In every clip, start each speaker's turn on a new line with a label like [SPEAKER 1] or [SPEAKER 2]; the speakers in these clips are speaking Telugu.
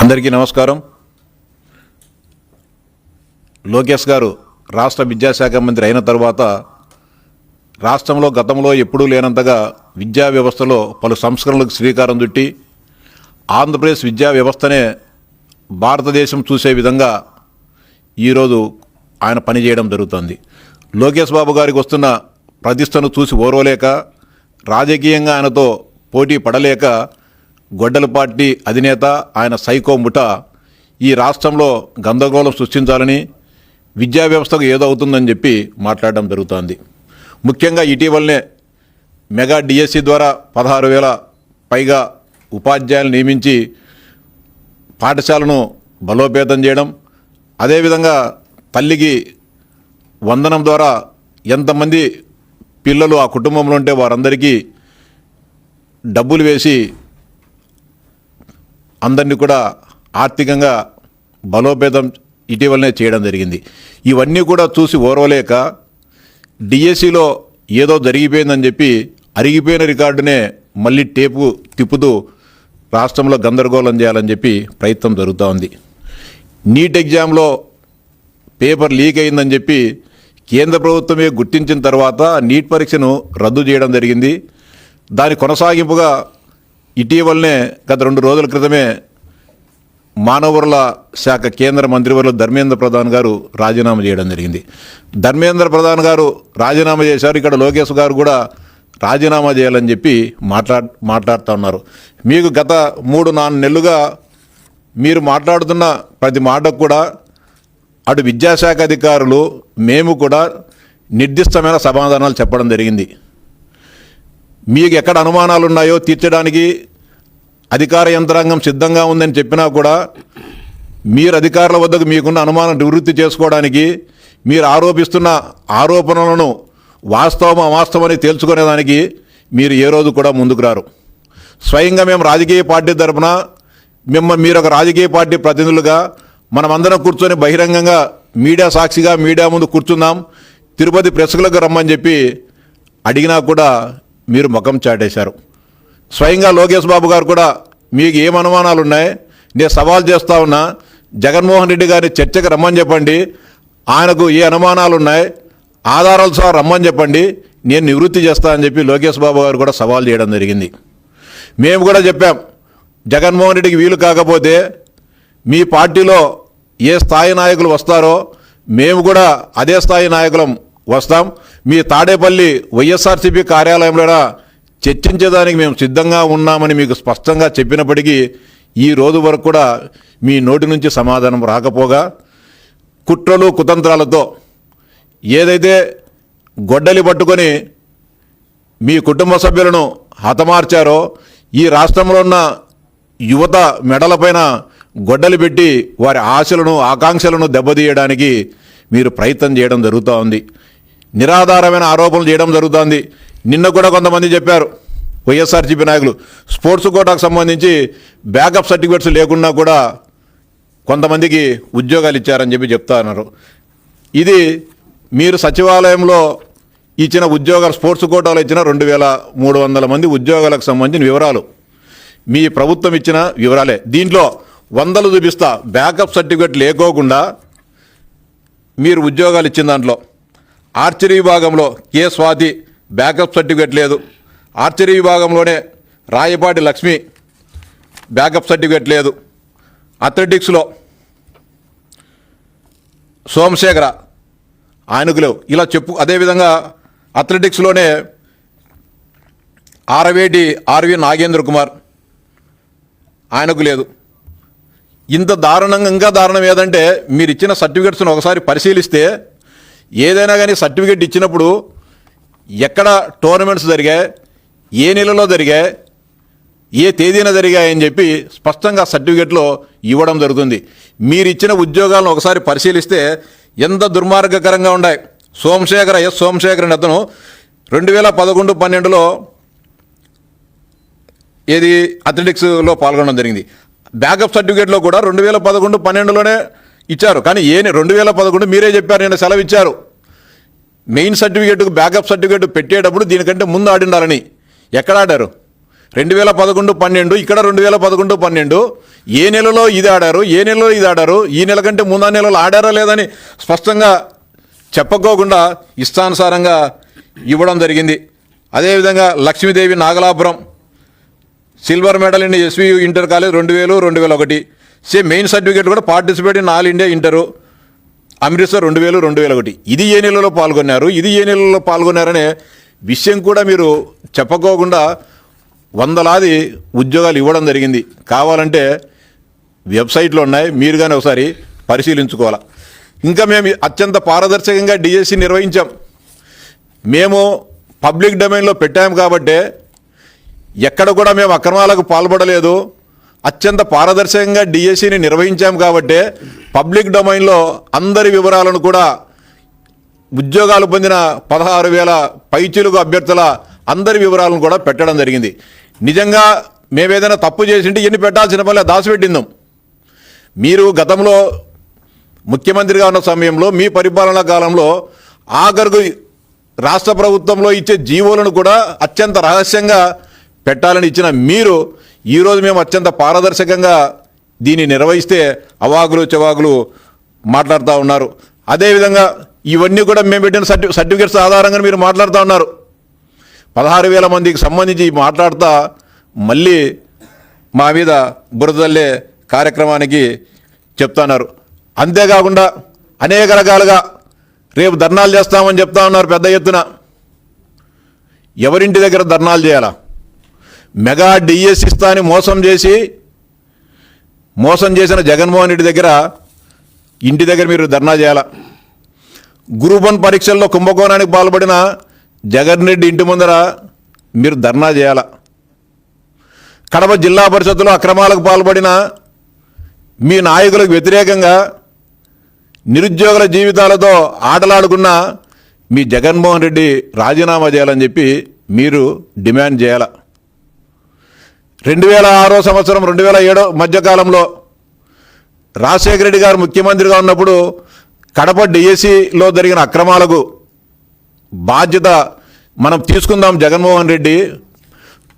[SPEAKER 1] అందరికీ నమస్కారం. లోకేష్ గారు రాష్ట్ర విద్యాశాఖ మంత్రి అయిన తర్వాత రాష్ట్రంలో గతంలో ఎప్పుడూ లేనంతగా విద్యా వ్యవస్థలో పలు సంస్కరణలకు శ్రీకారం చుట్టి ఆంధ్రప్రదేశ్ విద్యా వ్యవస్థనే భారతదేశం చూసే విధంగా ఈరోజు ఆయన పనిచేయడం జరుగుతుంది. లోకేష్ బాబు గారికి వస్తున్న ప్రతిష్టను చూసి ఓర్వలేక రాజకీయంగా ఆయనతో పోటీ పడలేక గొడ్డల పార్టీ అధినేత ఆయన సైకో ముఠ ఈ రాష్ట్రంలో గందరగోళం సృష్టించాలని విద్యా వ్యవస్థకు ఏదో అవుతుందని చెప్పి మాట్లాడడం జరుగుతోంది. ముఖ్యంగా ఇటీవలనే మెగా డిఎస్సి ద్వారా 16,000 పైగా ఉపాధ్యాయులు నియమించి పాఠశాలను బలోపేతం చేయడం, అదేవిధంగా తల్లికి వందనం ద్వారా ఎంతమంది పిల్లలు ఆ కుటుంబంలో ఉంటే వారందరికీ డబ్బులు వేసి అందరినీ కూడా ఆర్థికంగా బలోపేతం ఇటీవలనే చేయడం జరిగింది. ఇవన్నీ కూడా చూసి ఓర్వలేక డిఎస్సిలో ఏదో జరిగిపోయిందని చెప్పి అరిగిపోయిన రికార్డునే మళ్ళీ టేపు తిప్పుతూ రాష్ట్రంలో గందరగోళం చేయాలని చెప్పి ప్రయత్నం జరుగుతూ ఉంది. నీట్ ఎగ్జామ్లో పేపర్ లీక్ అయిందని చెప్పి కేంద్ర ప్రభుత్వమే గుర్తించిన తర్వాత నీట్ పరీక్షను రద్దు చేయడం జరిగింది. దాని కొనసాగింపుగా ఇటీవలనే గత 2 రోజుల క్రితమే మానవ వనరుల శాఖ కేంద్ర మంత్రివర్యులు ధర్మేంద్ర ప్రధాన్ గారు రాజీనామా చేయడం జరిగింది. ధర్మేంద్ర ప్రధాన్ గారు రాజీనామా చేశారు. ఇక్కడ లోకేష్ గారు కూడా రాజీనామా చేయాలని చెప్పి మాట్లాడుతూ ఉన్నారు. మీకు గత 3-4 నెలలుగా మీరు మాట్లాడుతున్న ప్రతి మాటకు కూడా అటు విద్యాశాఖ అధికారులు మేము కూడా నిర్దిష్టమైన సమాధానాలు చెప్పడం జరిగింది. మీకు ఎక్కడ అనుమానాలు ఉన్నాయో తీర్చడానికి అధికార యంత్రాంగం సిద్ధంగా ఉందని చెప్పినా కూడా మీరు అధికారుల వద్దకు మీకున్న అనుమానం నివృత్తి చేసుకోవడానికి మీరు ఆరోపిస్తున్న ఆరోపణలను వాస్తవం అవాస్తవమని తేల్చుకునేదానికి మీరు ఏ రోజు కూడా ముందుకు రారు. స్వయంగా మేము రాజకీయ పార్టీ తరఫున మీరు ఒక రాజకీయ పార్టీ ప్రతినిధులుగా మనమందరం కూర్చొని బహిరంగంగా మీడియా సాక్షిగా మీడియా ముందు కూర్చుందాం, తిరుపతి ప్రెస్ క్లబ్కి రమ్మని చెప్పి అడిగినా కూడా మీరు ముఖం చాటేశారు. స్వయంగా లోకేష్ బాబు గారు కూడా మీకు ఏం అనుమానాలు ఉన్నాయి, నేను సవాల్ చేస్తా ఉన్నా, జగన్మోహన్ రెడ్డి గారిని చర్చకు రమ్మని చెప్పండి, ఆయనకు ఏ అనుమానాలు ఉన్నాయి ఆధారాలు సహా రమ్మని చెప్పండి, నేను నివృత్తి చేస్తా అని చెప్పి లోకేష్ బాబు గారు కూడా సవాల్ చేయడం జరిగింది. మేము కూడా చెప్పాం, జగన్మోహన్ రెడ్డికి వీలు కాకపోతే మీ పార్టీలో ఏ స్థాయి నాయకులు వస్తారో మేము కూడా అదే స్థాయి నాయకులం వస్తాం, మీ తాడేపల్లి వైఎస్ఆర్సీపీ కార్యాలయంలో చర్చించేదానికి మేము సిద్ధంగా ఉన్నామని మీకు స్పష్టంగా చెప్పినప్పటికీ ఈ రోజు వరకు కూడా మీ నోటి నుంచి సమాధానం రాకపోగా కుట్రలు కుతంత్రాలతో ఏదైతే గొడ్డలి పట్టుకొని మీ కుటుంబ సభ్యులను హతమార్చారో ఈ రాష్ట్రంలో ఉన్న యువత మెడలపైన గొడ్డలి పెట్టి వారి ఆశలను ఆకాంక్షలను దెబ్బతీయడానికి మీరు ప్రయత్నం చేయడం జరుగుతూ ఉంది. నిరాధారమైన ఆరోపణలు చేయడం జరుగుతోంది. నిన్న కూడా కొంతమంది చెప్పారు వైఎస్ఆర్సీపీ నాయకులు స్పోర్ట్స్ కోటాకు సంబంధించి బ్యాకప్ సర్టిఫికేట్స్ లేకుండా కూడా కొంతమందికి ఉద్యోగాలు ఇచ్చారని చెప్పి చెప్తా ఉన్నారు. ఇది మీరు సచివాలయంలో ఇచ్చిన ఉద్యోగాలు స్పోర్ట్స్ కోటాలో ఇచ్చిన 2,300 మంది ఉద్యోగాలకు సంబంధించిన వివరాలు మీ ప్రభుత్వం ఇచ్చిన వివరాలే. దీంట్లో 100 చూపిస్తా. బ్యాకప్ సర్టిఫికేట్ లేకోకుండా మీరు ఉద్యోగాలు ఇచ్చిన దాంట్లో ఆర్చరీ విభాగంలో కే స్వాతి బ్యాకప్ సర్టిఫికేట్ లేదు. ఆర్చరీ విభాగంలోనే రాయపాటి లక్ష్మి బ్యాకప్ సర్టిఫికేట్ లేదు. అథ్లెటిక్స్లో సోమశేఖర ఆయనకు లేవు. ఇలా చెప్పు. అదేవిధంగా అథ్లెటిక్స్లోనే ఆర్వి నాగేంద్ర కుమార్ ఆయనకు లేదు. ఇంత దారుణంగా ఇంకా దారుణం ఏదంటే మీరు ఇచ్చిన సర్టిఫికేట్స్ను ఒకసారి పరిశీలిస్తే ఏదైనా కానీ సర్టిఫికేట్ ఇచ్చినప్పుడు ఎక్కడ టోర్నమెంట్స్ జరిగాయి, ఏ నెలలో జరిగాయి, ఏ తేదీన జరిగాయని చెప్పి స్పష్టంగా సర్టిఫికేట్లో ఇవ్వడం జరుగుతుంది. మీరు ఇచ్చిన ఉద్యోగాలను ఒకసారి పరిశీలిస్తే ఎంత దుర్మార్గకరంగా ఉన్నాయి. సోమశేఖర్ అతను 2011-12లో ఏది అథ్లెటిక్స్లో పాల్గొనడం జరిగింది. బ్యాకప్ సర్టిఫికేట్లో కూడా 2011-12లోనే ఇచ్చారు. కానీ 2011 మీరే చెప్పారు, నేను సెలవు ఇచ్చారు. మెయిన్ సర్టిఫికేట్కు బ్యాకప్ సర్టిఫికేట్ పెట్టేటప్పుడు దీనికంటే ముందు ఆడిండాలని. ఎక్కడ ఆడారు? 2011-12 ఇక్కడ 2011-12 ఏ నెలలో ఇది ఆడారు, ఏ నెలలో ఇది ఆడారు, ఈ నెల కంటే ముందు నెలలో ఆడారా లేదని స్పష్టంగా చెప్పకోకుండా ఇష్టానుసారంగా ఇవ్వడం జరిగింది. అదేవిధంగా Lakshmidevi Nagalapuram silver medal in SVU inter college 2000-2001 same main certificate కూడా participate in all India inter Amritsar 2000-2001 ఇది ఏ నెలలో పాల్గొన్నారు, ఇది ఏ నెలలో పాల్గొన్నారనే విషయం కూడా మీరు చెప్పకోకుండా వందలాది ఉద్యోగాలు ఇవ్వడం జరిగింది. కావాలంటే వెబ్సైట్లో ఉన్నాయి, మీరు కానీ ఒకసారి పరిశీలించుకోవాలా. ఇంకా మేము అత్యంత పారదర్శకంగా డిఎస్సి నిర్వహించాం. మేము పబ్లిక్ డొమైన్లో పెట్టాము కాబట్టి ఎక్కడ కూడా మేము అక్రమాలకు పాల్పడలేదు. అత్యంత పారదర్శకంగా డిఎస్సిని నిర్వహించాము కాబట్టి పబ్లిక్ డొమైన్లో అందరి వివరాలను కూడా ఉద్యోగాలు పొందిన 16,000 పైచిలుకు అభ్యర్థుల అందరి వివరాలను కూడా పెట్టడం జరిగింది. నిజంగా మేమేదైనా తప్పు చేసింటే ఎన్ని పెట్టాల్సిన పని దాచిపెట్టిందాం. మీరు గతంలో ముఖ్యమంత్రిగా ఉన్న సమయంలో మీ పరిపాలనా కాలంలో ఆఖరుకు రాష్ట్ర ప్రభుత్వంలో ఇచ్చే జీవోలను కూడా అత్యంత రహస్యంగా పెట్టాలని ఇచ్చిన మీరు ఈరోజు మేము అత్యంత పారదర్శకంగా దీన్ని నిర్వహిస్తే అవాకులు చెవాకులు మాట్లాడుతూ ఉన్నారు. అదేవిధంగా ఇవన్నీ కూడా మేము పెట్టిన సర్టిఫికేట్స్ ఆధారంగా మీరు మాట్లాడుతూ ఉన్నారు. 16,000 మందికి సంబంధించి మాట్లాడుతూ మళ్ళీ మా మీద బురదల్లే కార్యక్రమానికి చెప్తున్నారు. అంతేకాకుండా అనేక రకాలుగా రేపు ధర్నాలు చేస్తామని చెప్తా ఉన్నారు పెద్ద ఎత్తున. ఎవరింటి దగ్గర ధర్నాలు చేయాలా? మెగా డిఎస్ ఇస్తా అని మోసం చేసిన జగన్మోహన్ రెడ్డి దగ్గర ఇంటి దగ్గర మీరు ధర్నా చేయాలా? గ్రూప్ 1 పరీక్షల్లో కుంభకోణానికి పాల్పడిన జగన్ రెడ్డి ఇంటి ముందర మీరు ధర్నా చేయాలా? కడప జిల్లా పరిషత్తులో అక్రమాలకు పాల్పడిన మీ నాయకులకు వ్యతిరేకంగా నిరుద్యోగుల జీవితాలతో ఆటలాడుకున్న మీ జగన్మోహన్ రెడ్డి రాజీనామా చేయాలని చెప్పి మీరు డిమాండ్ చేయాల. 2006 సంవత్సరం 2007 మధ్యకాలంలో రాజశేఖర రెడ్డి గారు ముఖ్యమంత్రిగా ఉన్నప్పుడు కడప డిఎస్సిలో జరిగిన అక్రమాలకు బాధ్యత మనం తీసుకుందాం. జగన్మోహన్ రెడ్డి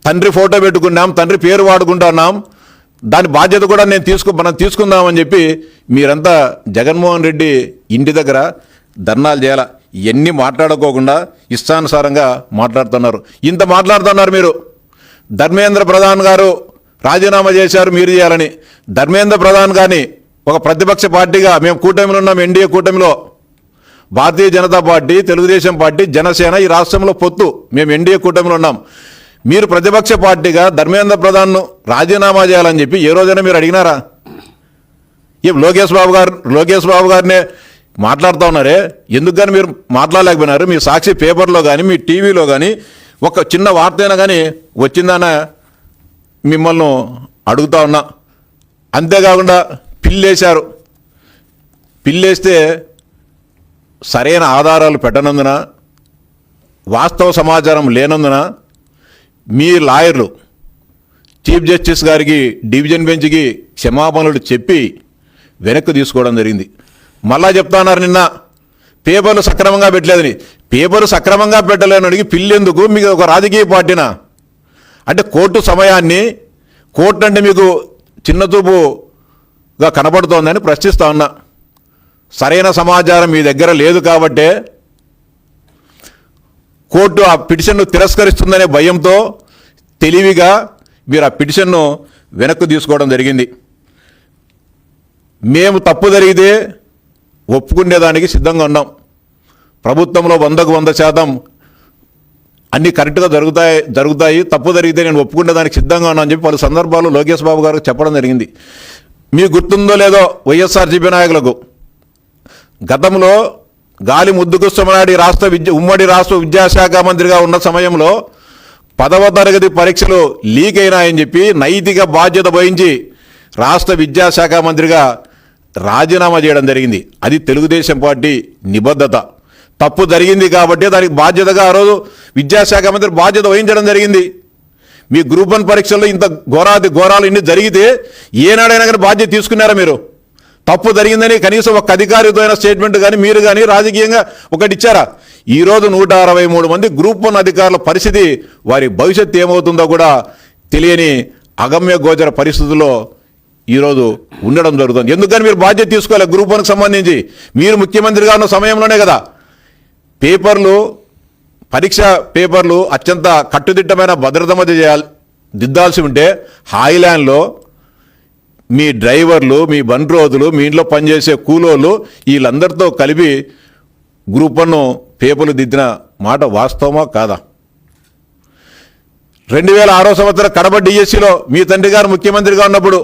[SPEAKER 1] తండ్రి ఫోటో పెట్టుకున్నాం, తండ్రి పేరు వాడుకుంటున్నాం, దాని బాధ్యత కూడా మనం తీసుకుందామని చెప్పి మీరంతా జగన్మోహన్ రెడ్డి ఇంటి దగ్గర ధర్నాలు చేయాల. ఇవన్నీ మాట్లాడుకోకుండా ఇష్టానుసారంగా మాట్లాడుతున్నారు. ఇంత మాట్లాడుతున్నారు మీరు. ధర్మేంద్ర ప్రధాన్ గారు రాజీనామా చేశారు మీరు చేయాలని. ధర్మేంద్ర ప్రధాన్ గారిని ఒక ప్రతిపక్ష పార్టీగా మేము కూటమిలో ఉన్నాం, ఎన్డీఏ కూటమిలో భారతీయ జనతా పార్టీ, తెలుగుదేశం పార్టీ, జనసేన ఈ రాష్ట్రంలో పొత్తు, మేము ఎన్డీఏ కూటమిలో ఉన్నాం. మీరు ప్రతిపక్ష పార్టీగా ధర్మేంద్ర ప్రధాన్ను రాజీనామా చేయాలని చెప్పి ఏ రోజైనా మీరు అడిగినారా? ఏం లోకేష్ బాబు గారినే మాట్లాడుతూ ఉన్నారే, ఎందుకు కానీ మీరు మాట్లాడలేకపోయినారు? మీ సాక్షి పేపర్లో కానీ మీ టీవీలో కానీ ఒక చిన్న వార్త అయినా కానీ వచ్చిందన్న మిమ్మల్ని అడుగుతా ఉన్నా. అంతేకాకుండా పిల్లేశారు. పిల్లేస్తే సరైన ఆధారాలు పెట్టనందున, వాస్తవ సమాచారం లేనందున మీ లాయర్లు చీఫ్ జస్టిస్ గారికి, డివిజన్ బెంచ్కి క్షమాపణలు చెప్పి వెనక్కి తీసుకోవడం జరిగింది. మళ్ళా చెప్తున్నారు నిన్న పేపర్లు సక్రమంగా పెట్టలేదని. పేపర్లు సక్రమంగా పెట్టలేని అడిగి పిల్లెందుకు? మీకు ఒక రాజకీయ పార్టీనా? అంటే కోర్టు సమయాన్ని, కోర్టు అంటే మీకు చిన్నచూపుగా కనబడుతోందని ప్రశ్నిస్తా ఉన్నా. సరైన సమాచారం మీ దగ్గర లేదు కాబట్టే కోర్టు ఆ పిటిషన్ను తిరస్కరిస్తుందనే భయంతో తెలివిగా మీరు ఆ పిటిషన్ను వెనక్కి తీసుకోవడం జరిగింది. మేము తప్పు జరిగితే ఒప్పుకునేదానికి సిద్ధంగా ఉన్నాం. ప్రభుత్వంలో 100% అన్నీ కరెక్ట్గా జరుగుతాయి, తప్పు జరిగితే నేను ఒప్పుకునేదానికి సిద్ధంగా ఉన్నా అని చెప్పి పలు సందర్భాల్లో లోకేష్ బాబు గారికి చెప్పడం జరిగింది. మీకు గుర్తుందో లేదో, వైఎస్ఆర్సీపీ నాయకులకు గతంలో గాలి ముద్దుకృష్ణమనాయుడు ఉమ్మడి రాష్ట్ర విద్యాశాఖ మంత్రిగా ఉన్న సమయంలో 10వ తరగతి పరీక్షలు లీక్ అయినాయని చెప్పి నైతిక బాధ్యత వహించి రాష్ట్ర విద్యాశాఖ మంత్రిగా రాజీనామా చేయడం జరిగింది. అది తెలుగుదేశం పార్టీ నిబద్ధత. తప్పు జరిగింది కాబట్టి దానికి బాధ్యతగా ఆ రోజు విద్యాశాఖ మంత్రి బాధ్యత వహించడం జరిగింది. మీ గ్రూప్ 1 పరీక్షల్లో ఇంత ఘోరాలు ఇన్ని జరిగితే ఏనాడైనా కానీ బాధ్యత తీసుకున్నారా మీరు? తప్పు జరిగిందని కనీసం ఒక అధికారితో అయిన స్టేట్మెంట్ కానీ మీరు కానీ రాజకీయంగా ఒకటి ఇచ్చారా? ఈరోజు 163 మంది గ్రూప్ 1 అధికారుల పరిస్థితి, వారి భవిష్యత్తు ఏమవుతుందో కూడా తెలియని అగమ్య గోచర పరిస్థితుల్లో ఈరోజు ఉండడం జరుగుతుంది. ఎందుకని మీరు బాధ్యత తీసుకోవాలి? గ్రూప్ 1కి సంబంధించి మీరు ముఖ్యమంత్రిగా ఉన్న సమయంలోనే కదా పరీక్ష పేపర్లు అత్యంత కట్టుదిట్టమైన భద్రత మధ్య దిద్దాల్సి ఉంటే హాయిలాండ్లో మీ డ్రైవర్లు, మీ బండ్రోజులు, మీ ఇంట్లో పనిచేసే కూలోళ్ళు వీళ్ళందరితో కలిపి గ్రూప్ 1 పేపర్లు దిద్దిన మాట వాస్తవమా కాదా? 2006 సంవత్సరం కడప డిఎస్సిలో మీ తండ్రి గారు ముఖ్యమంత్రిగా ఉన్నప్పుడు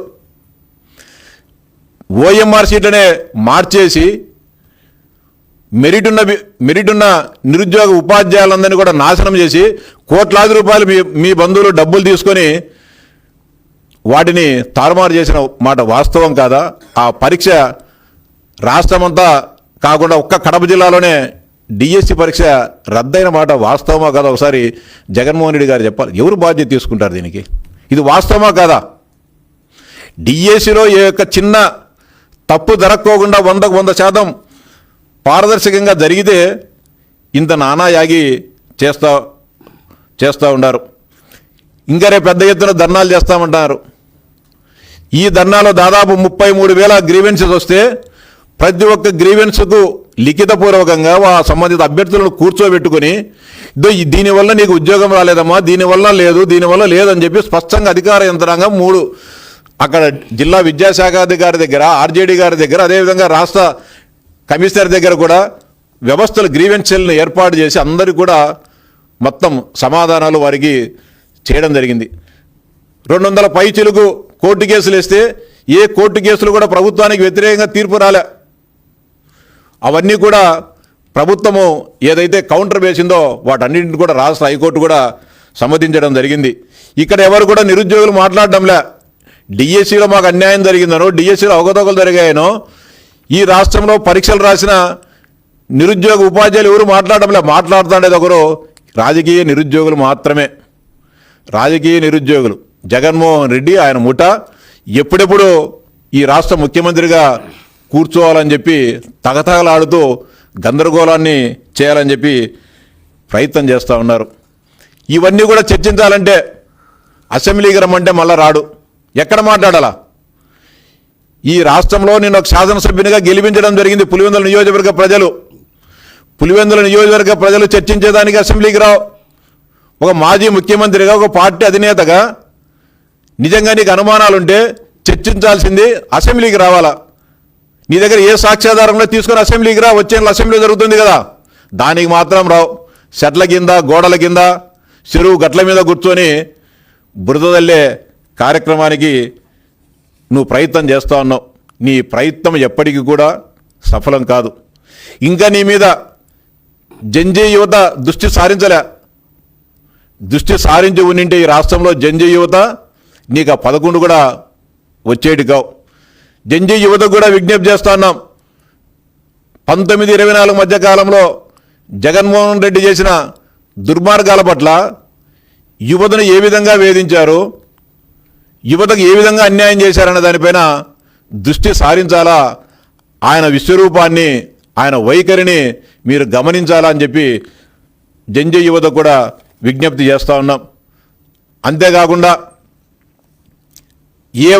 [SPEAKER 1] ఓఎంఆర్ సీట్లనే మార్చేసి మెరిట్ ఉన్న నిరుద్యోగ ఉపాధ్యాయులందరినీ కూడా నాశనం చేసి కోట్లాది రూపాయలు మీ బంధువులు డబ్బులు తీసుకొని వాటిని తారుమారు చేసిన మాట వాస్తవం కాదా? ఆ పరీక్ష రాష్ట్రమంతా కాకుండా ఒక్క కడప జిల్లాలోనే డిఎస్సి పరీక్ష రద్దయిన మాట వాస్తవమా కాదా? ఒకసారి జగన్మోహన్ రెడ్డి గారు చెప్పాలి. ఎవరు బాధ్యత తీసుకుంటారు దీనికి? ఇది వాస్తవమా కాదా? డిఎస్సిలో ఏ యొక్క చిన్న తప్పు జరగకోకుండా 100% పారదర్శకంగా జరిగితే ఇంత నానాయాగి చేస్తూ ఉన్నారు. ఇంకా రేపు పెద్ద ఎత్తున ధర్నాలు చేస్తామంటున్నారు. ఈ ధర్నాలో దాదాపు 33,000 గ్రీవెన్సెస్ వస్తే ప్రతి ఒక్క గ్రీవెన్స్కు లిఖితపూర్వకంగా సంబంధిత అభ్యర్థులను కూర్చోబెట్టుకుని దీనివల్ల నీకు ఉద్యోగం రాలేదమ్మా, దీనివల్ల లేదని చెప్పి స్పష్టంగా అధికార యంత్రాంగం 3 అక్కడ జిల్లా విద్యాశాఖ అధికారి దగ్గర, ఆర్జేడీ గారి దగ్గర, అదేవిధంగా రాష్ట్ర కమిషనర్ దగ్గర కూడా వ్యవస్థలు గ్రీవెన్స్ సెల్ని ఏర్పాటు చేసి అందరికీ కూడా మొత్తం సమాధానాలు వారికి చేయడం జరిగింది. 200 పైచిలుకు కోర్టు కేసులు వేస్తే ఏ కోర్టు కేసులు కూడా ప్రభుత్వానికి వ్యతిరేకంగా తీర్పు రాలే. అవన్నీ కూడా ప్రభుత్వము ఏదైతే కౌంటర్ వేసిందో వాటన్నింటిని కూడా రాష్ట్ర హైకోర్టు కూడా సమ్మతించడం జరిగింది. ఇక్కడ ఎవరు కూడా నిరుద్యోగులు మాట్లాడడంలే. డిఎస్సిలో మాకు అన్యాయం జరిగిందనో, డిఎస్సిలో అవకతవకలు జరిగాయనో, ఈ రాష్ట్రంలో పరీక్షలు రాసిన నిరుద్యోగ ఉపాధ్యాయులు ఎవరు మాట్లాడడంలే. మాట్లాడుతుండేది ఒకరు రాజకీయ నిరుద్యోగులు మాత్రమే. రాజకీయ నిరుద్యోగులు జగన్మోహన్ రెడ్డి, ఆయన ముఠ ఎప్పుడెప్పుడు ఈ రాష్ట్ర ముఖ్యమంత్రిగా కూర్చోవాలని చెప్పి తగతగలాడుతూ గందరగోళాన్ని చేయాలని చెప్పి ప్రయత్నం చేస్తూ ఉన్నారు. ఇవన్నీ కూడా చర్చించాలంటే అసెంబ్లీకి రమ్మంటే మళ్ళా రాడు. ఎక్కడ మాట్లాడాలా? ఈ రాష్ట్రంలో నేను ఒక శాసనసభ్యునిగా గెలిపించడం జరిగింది. పులివెందుల నియోజకవర్గ ప్రజలు చర్చించేదానికి అసెంబ్లీకి రావు. ఒక మాజీ ముఖ్యమంత్రిగా, ఒక పార్టీ అధినేతగా నిజంగా నీకు అనుమానాలుంటే చర్చించాల్సింది అసెంబ్లీకి రావాలా? నీ దగ్గర ఏ సాక్ష్యాధారంలో తీసుకొని అసెంబ్లీకి రా. వచ్చే అసెంబ్లీ జరుగుతుంది కదా, దానికి మాత్రం రావు. చెట్ల కింద, గోడల కింద, చెరువు గట్ల మీద కూర్చొని బురదల్లే కార్యక్రమానికి నువ్వు ప్రయత్నం చేస్తూ ఉన్నావు. నీ ప్రయత్నం ఎప్పటికీ కూడా సఫలం కాదు. ఇంకా నీ మీద జంజీ యువత దృష్టి సారించి ఉండింటే ఈ రాష్ట్రంలో జంజీ యువత నీకు 11 కూడా వచ్చేటి కావు. జంజీ యువత కూడా విజ్ఞప్తి చేస్తా ఉన్నాం. 19-24 మధ్య కాలంలో జగన్మోహన్ రెడ్డి చేసిన దుర్మార్గాల పట్ల యువతను ఏ విధంగా వేధించారు, యువతకు ఏ విధంగా అన్యాయం చేశారన్న దానిపైన దృష్టి సారించాలా. ఆయన విశ్వరూపాన్ని, ఆయన వైఖరిని మీరు గమనించాలా అని చెప్పి జంజీ యువత కూడా విజ్ఞప్తి చేస్తూ ఉన్నాం. అంతేకాకుండా ఏ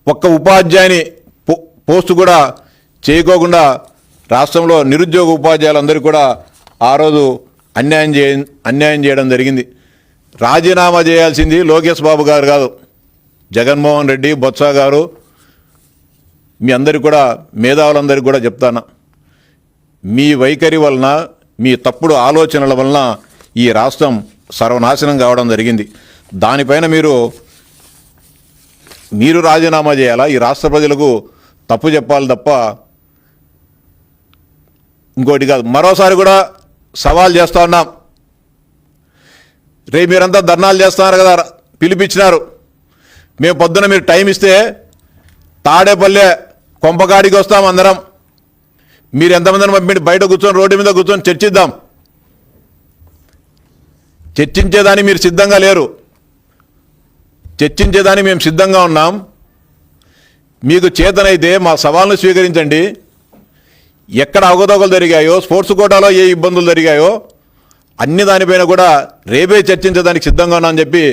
[SPEAKER 1] ఒక్క ఉపాధ్యాయుని పోస్టు కూడా చేయకోకుండా రాష్ట్రంలో నిరుద్యోగ ఉపాధ్యాయులందరికీ కూడా ఆ రోజు అన్యాయం చేయడం జరిగింది. రాజీనామా చేయాల్సింది లోకేష్ బాబు గారు కాదు, జగన్మోహన్ రెడ్డి, బొత్స గారు, మీ అందరికీ కూడా, మేధావులందరికీ కూడా చెప్తాను, మీ వైఖరి వలన, మీ తప్పుడు ఆలోచనల వలన ఈ రాష్ట్రం సర్వనాశనం కావడం జరిగింది. దానిపైన మీరు రాజీనామా చేయాలా? ఈ రాష్ట్ర ప్రజలకు తప్పు చెప్పాలి తప్ప ఇంకోటి కాదు. మరోసారి కూడా సవాల్ చేస్తూ ఉన్నాం. రేపు మీరంతా ధర్నాలు చేస్తున్నారు కదా, పిలిపించినారు. మేము పొద్దున మీరు టైం ఇస్తే తాడేపల్లె కొంపకాడికి వస్తాం అందరం. మీరు ఎంతమందిని పంపించి బయట కూర్చొని, రోడ్డు మీద కూర్చొని చర్చిద్దాం. చర్చించేదానికి మీరు సిద్ధంగా లేరు. చర్చించేదానికి మేము సిద్ధంగా ఉన్నాం. మీకు చేతనైతే మా సవాల్ను స్వీకరించండి. ఎక్కడ అవకతవకలు జరిగాయో, స్పోర్ట్స్ కోటాలో ఏ ఇబ్బందులు జరిగాయో అన్ని దానిపైన కూడా రేపే చర్చించడానికి సిద్ధంగా ఉన్నా అని చెప్పి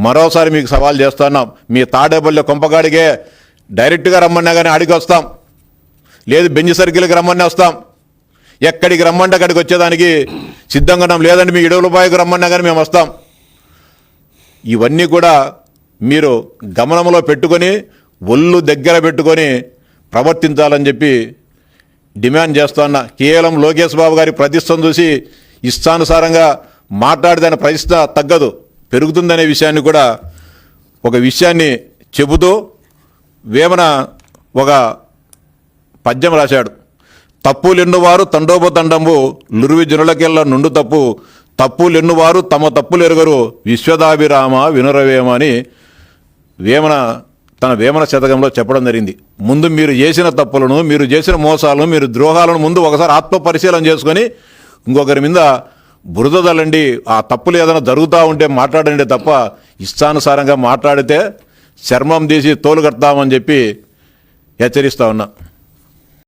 [SPEAKER 1] మరోసారి మీకు సవాల్ చేస్తున్నాం. మీ తాడేపల్లి కొంపగాడిగే డైరెక్ట్గా రమ్మన్నా కానీ ఆడికి వస్తాం, లేదు బెంజ్ సర్కిల్కి రమ్మని వస్తాం. ఎక్కడికి రమ్మంటే అక్కడికి వచ్చేదానికి సిద్ధంగా ఉన్నాం. లేదంటే మీ ఇడవలపాయకు రమ్మన్నా కానీ మేము వస్తాం. ఇవన్నీ కూడా మీరు గమనంలో పెట్టుకొని ఒళ్ళు దగ్గర పెట్టుకొని ప్రవర్తించాలని చెప్పి డిమాండ్ చేస్తున్నా. కేవలం లోకేష్ బాబు గారి ప్రతిష్టను చూసి ఇష్టానుసారంగా మాట్లాడిన ప్రతిష్ట తగ్గదు, పెరుగుతుందనే విషయాన్ని కూడా ఒక విషయాన్ని చెబుతూ వేమన ఒక పద్యం రాశాడు. తప్పులెన్నువారు తండోపతండంబు లురువి జనులకెళ్ళ నుండు తప్పు, తప్పులెన్నువారు తమ తప్పులు ఎరుగరు విశ్వదాభిరామ వినురవేమ అని వేమన తన వేమన శతకంలో చెప్పడం జరిగింది. ముందు మీరు చేసిన తప్పులను, మీరు చేసిన మోసాలను, మీరు ద్రోహాలను ముందు ఒకసారి ఆత్మ పరిశీలన చేసుకొని ఇంకొకరి మీద బురద తల్లండి. ఆ తప్పులు ఏదైనా జరుగుతూ ఉంటే మాట్లాడండి తప్ప ఇష్టానుసారంగా మాట్లాడితే చర్మం తీసి తోలు కడతామని చెప్పి హెచ్చరిస్తా ఉన్నా.